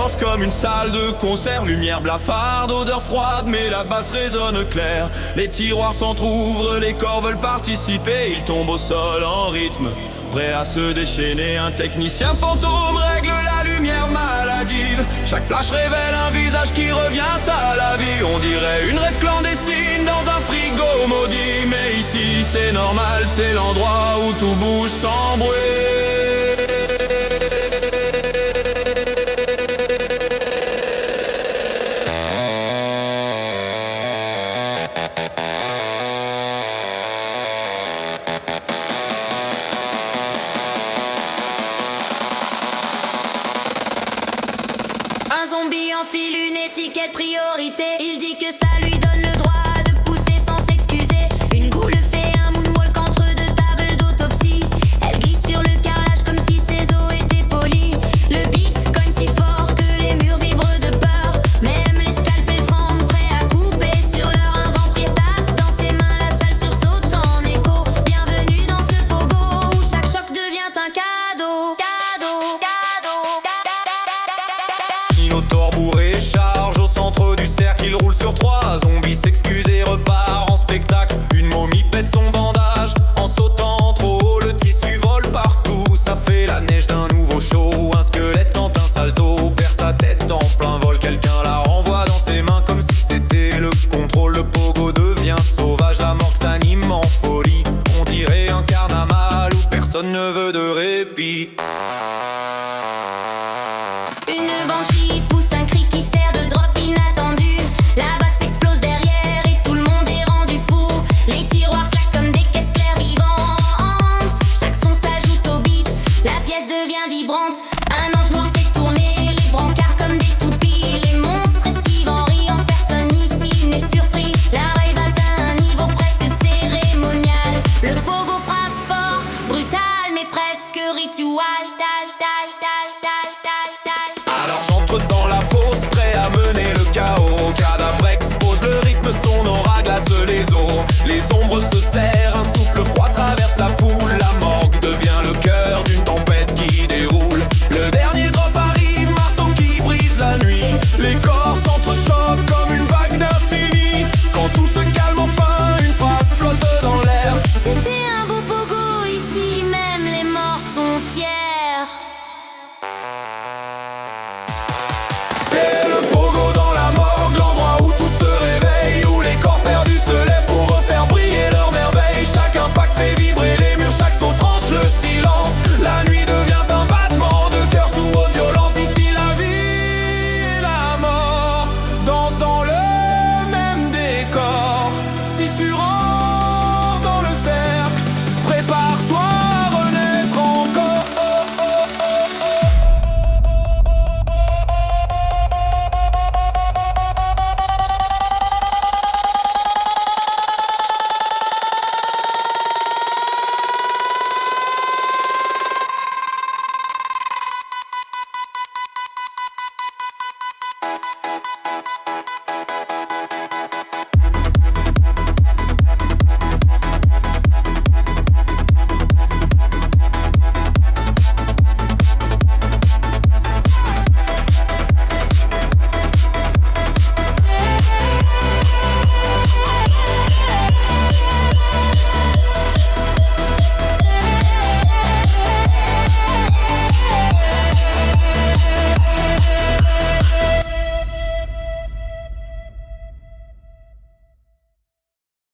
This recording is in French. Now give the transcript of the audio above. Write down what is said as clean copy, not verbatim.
porte comme une salle de concert. Lumière blafarde, odeur froide, mais la basse résonne claire. Les tiroirs s'entr'ouvrent, les corps veulent participer. Ils tombent au sol en rythme, prêts à se déchaîner. Un technicien fantôme règle la lumière maladive. Chaque flash révèle un visage qui revient à la vie. On dirait une rêve clandestine dans un frigo maudit. Mais ici c'est normal, c'est l'endroit où tout bouge sans bruit. Un zombie enfile une étiquette priorité. Il dit que ça lui donne le droit de pousser sans s'excuser. Une goule fait un moonwalk entre deux tables d'autopsie. Elle glisse sur le carrelage comme si ses os étaient polis. Le beat cogne si fort que les murs vibrent de peur. Même les scalpels tremblent, prêts à couper sur leur un vampire tape dans ses mains, la salle sursaute en écho. Bienvenue dans ce pogo où chaque choc devient un cadeau. Minotaure bourré charge au centre du cercle, il roule sur trois ondes.